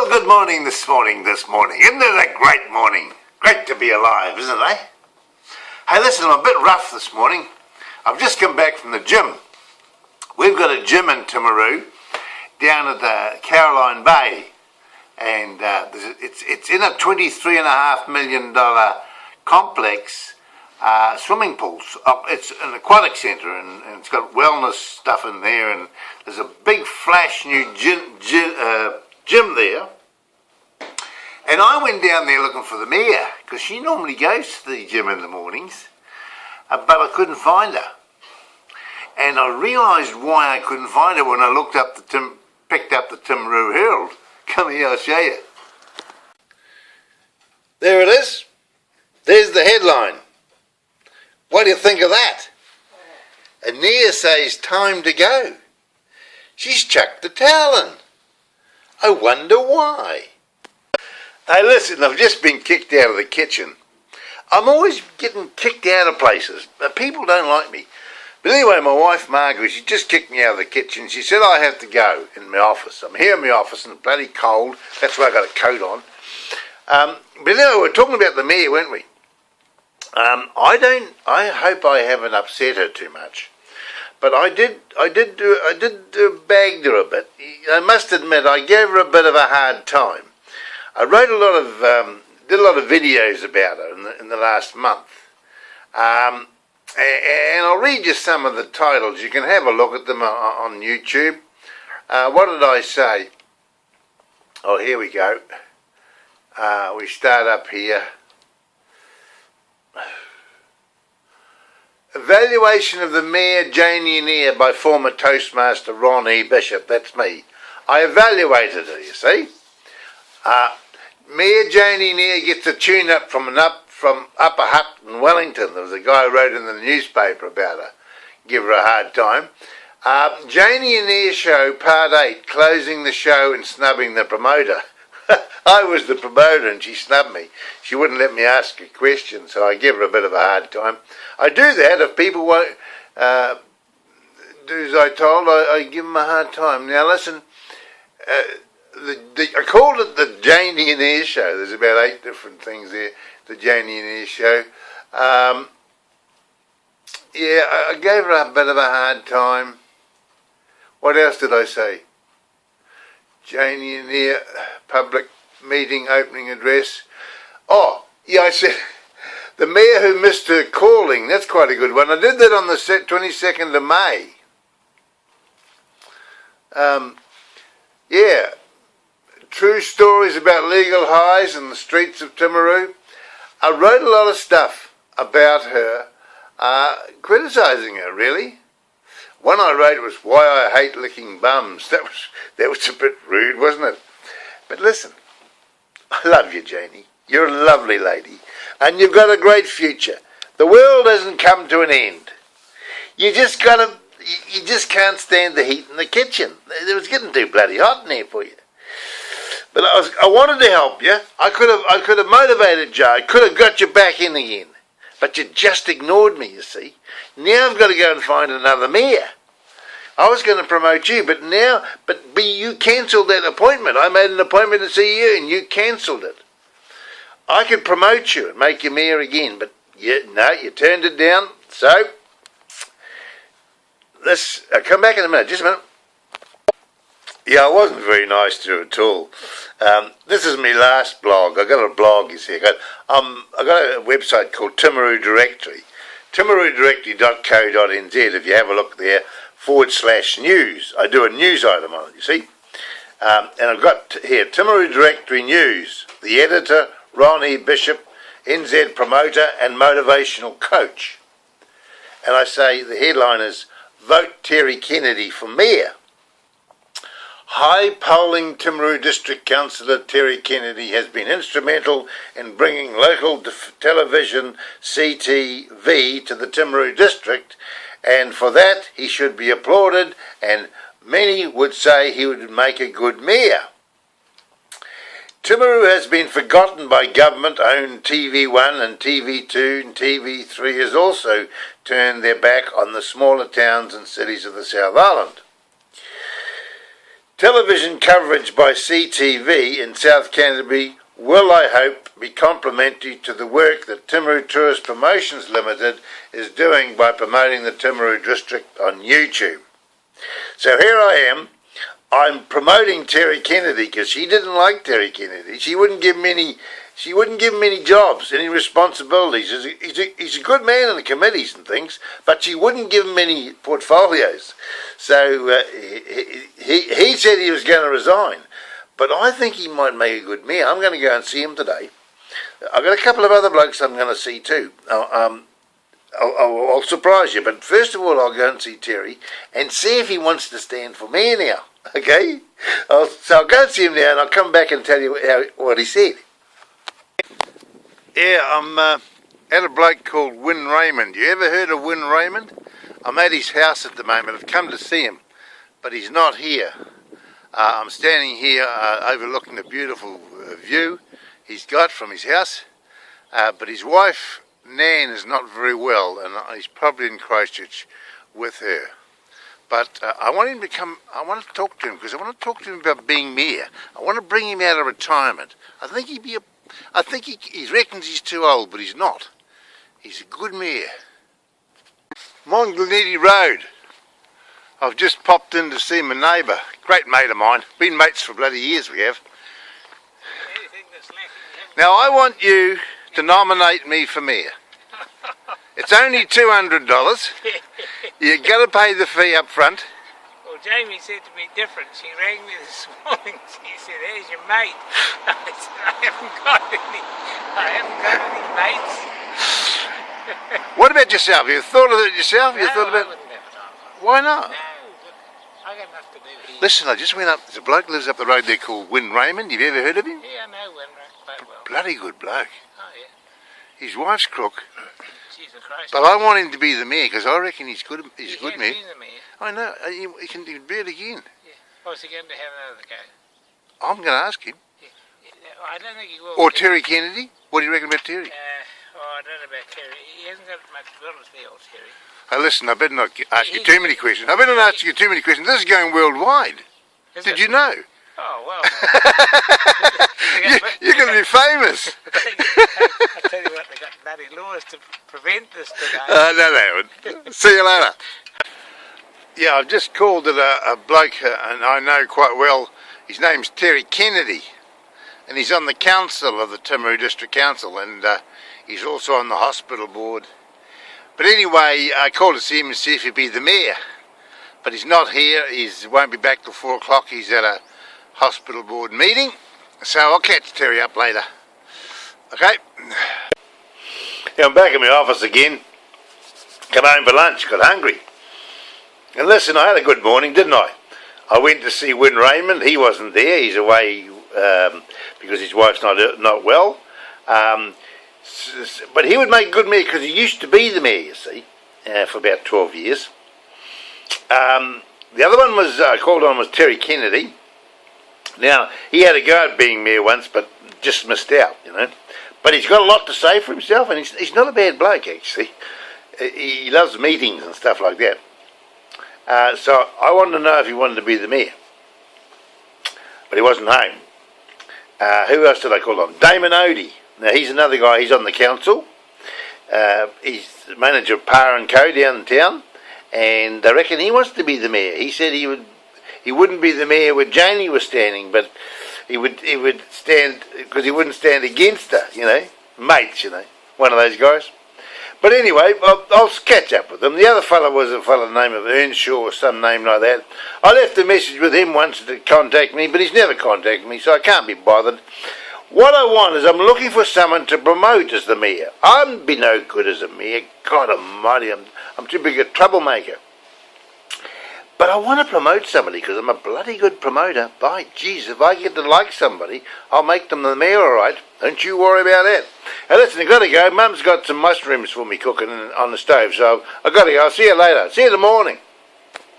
Well, good morning this morning. Isn't it a great morning? Great to be alive, isn't it, eh? Hey, listen, I'm a bit rough this morning. I've just come back from the gym. We've got a gym in Timaru down at the Caroline Bay. And it's in a $23.5 million complex, swimming pools. It's an aquatic centre and it's got wellness stuff in there, and there's a big flash new gym there. And I went down there looking for the mayor, because she normally goes to the gym in the mornings, but I couldn't find her. And I realised why I couldn't find her when I picked up the Timaru Herald. Come here, I'll show you. There it is. There's the headline. What do you think of that? Ania says time to go. She's chucked the towel in. I wonder why. Hey, listen, I've just been kicked out of the kitchen. I'm always getting kicked out of places, but people don't like me. But anyway, my wife Margaret, she just kicked me out of the kitchen. She said I have to go in my office. I'm here in my office and it's bloody cold. That's why I got a coat on. But anyway, we're talking about the mayor, weren't we? I hope I haven't upset her too much. But I did bagged her a bit. I must admit, I gave her a bit of a hard time. I wrote did a lot of videos about her in the last month. And I'll read you some of the titles. You can have a look at them on YouTube. What did I say? Oh, here we go. We start up here. Evaluation of the Mayor Janie Neer by former Toastmaster Ron E. Bishop. That's me. I evaluated her, you see. Mayor Janie Neer gets a tune-up from Upper Hutt in Wellington. There was a guy who wrote in the newspaper about her. Give her a hard time. Janie Neer Show, Part 8, closing the show and snubbing the promoter. I was the promoter and she snubbed me. She wouldn't let me ask a question, so I give her a bit of a hard time. I do that if people won't do as I told. I give them a hard time. Now listen, I called it the Janie and Air Show. There's about 8 different things there. The Janie and Air Show. Yeah, I gave her a bit of a hard time. What else did I say? Janie and Air public meeting opening address. Oh, yeah, I said the mayor who missed her calling. That's quite a good one. I did that on the 22nd of May. Yeah. True stories about legal highs in the streets of Timaru. I wrote a lot of stuff about her, criticising her, really. One I wrote was why I hate licking bums. That was a bit rude, wasn't it? But listen, I love you, Janie. You're a lovely lady, and you've got a great future. The world hasn't come to an end. You just can't stand the heat in the kitchen. It was getting too bloody hot in there for you. But I wanted to help you. I could have motivated you. I could have got you back in again. But you just ignored me, you see. Now I've got to go and find another mayor. I was going to promote you, but you cancelled that appointment. I made an appointment to see you, and you cancelled it. I could promote you and make you mayor again, but no, you turned it down. So, I'll come back in a minute. Just a minute. Yeah, I wasn't very nice to her at all. This is my last blog. I got a blog, you see. I got a website called Timaru Directory. TimaruDirectory.co.nz. If you have a look there, /news. I do a news item on it, you see. And I've got here Timaru Directory News. The editor, Ron E. Bishop, NZ promoter and motivational coach. And I say the headline is Vote Terry Kennedy for Mayor. High-polling Timaru District Councillor Terry Kennedy has been instrumental in bringing local television CTV to the Timaru District, and for that he should be applauded, and many would say he would make a good mayor. Timaru has been forgotten by government-owned TV1 and TV2, and TV3 has also turned their back on the smaller towns and cities of the South Island. Television coverage by CTV in South Canterbury will, I hope, be complementary to the work that Timaru Tourist Promotions Limited is doing by promoting the Timaru district on YouTube. So here I am. I'm promoting Terry Kennedy because she didn't like Terry Kennedy. She wouldn't give him any jobs, any responsibilities. He's a good man in the committees and things, but she wouldn't give him any portfolios. So he said he was going to resign. But I think he might make a good mayor. I'm going to go and see him today. I've got a couple of other blokes I'm going to see too. I'll surprise you, but first of all I'll go and see Terry and see if he wants to stand for mayor now. Okay? So I'll go and see him now and I'll come back and tell you what he said. Yeah, I'm at a bloke called Win Raymond. You ever heard of Win Raymond? I'm at his house at the moment. I've come to see him, but he's not here. I'm standing here overlooking the beautiful view he's got from his house, but his wife Nan is not very well and he's probably in Christchurch with her. But I want him to come. I want to talk to him because I want to talk to him about being mayor. I want to bring him out of retirement. I think he reckons he's too old, but he's not. He's a good mayor. Monglaniti Road. I've just popped in to see my neighbour, great mate of mine. Been mates for bloody years we have. Now I want you to nominate me for mayor. It's only $200. You've got to pay the fee up front. Well, Jamie said to me different. She rang me this morning. She said, "There's your mate." I said, I haven't got any mates. What about yourself? You thought of it yourself? No, you thought about I wouldn't have time. Why not? No, I got enough to do here. Listen, I just went up. There's a bloke lives up the road there called Win Raymond. You've ever heard of him? Yeah, I know Winrock quite well. Bloody good bloke. Oh, yeah. His wife's crook. She's a Christ. But I want him to be the mayor because I reckon he's good. He's a good mayor. He's the mayor. I know. He can do it again. Yeah. What's he going to have another go? I'm going to ask him. Yeah. I don't think he will. Or Terry Kennedy. What do you reckon about Terry? I don't know about Terry. He hasn't got much ability, there, old Terry. Hey, listen, I better not ask you too many questions. I better not ask you too many questions. This is going worldwide. Did you know? Oh, well. You're going to be famous. I tell you what, they got bloody laws to prevent this today. No, they haven't. See you later. Yeah, I've just called it a bloke, and I know quite well. His name's Terry Kennedy, and he's on the council of the Timaru District Council, and he's also on the hospital board. But anyway, I called to see him and see if he'd be the mayor. But he's not here. He won't be back till 4 o'clock. He's at a hospital board meeting. So I'll catch Terry up later. Okay? Yeah, I'm back in my office again. Come home for lunch, got hungry. And listen, I had a good morning, didn't I? I went to see Win Raymond. He wasn't there. He's away because his wife's not well. But he would make a good mayor because he used to be the mayor, you see, for about 12 years. The other one I called on was Terry Kennedy. Now, he had a go at being mayor once, but just missed out, you know. But he's got a lot to say for himself, and he's not a bad bloke, actually. He loves meetings and stuff like that. So I wanted to know if he wanted to be the mayor. But he wasn't home. Who else did I call on? Damon Odie. Now, he's another guy. He's on the council. He's the manager of Par & Co down in town. And I reckon he wants to be the mayor. He said he wouldn't be the mayor where Janie was standing, but he would stand, because he wouldn't stand against her, you know, mates, you know, one of those guys. But anyway, I'll catch up with him. The other fellow was a fellow named Earnshaw or some name like that. I left a message with him once to contact me, but he's never contacted me, so I can't be bothered. What I want is I'm looking for someone to promote as the mayor. I'd be no good as a mayor. God almighty, I'm too big a troublemaker. But I want to promote somebody because I'm a bloody good promoter. By Jesus, if I get to like somebody, I'll make them the mayor, all right. Don't you worry about that. Now listen, I've got to go. Mum's got some mushrooms for me cooking on the stove, so I've got to go. I'll see you later. See you in the morning.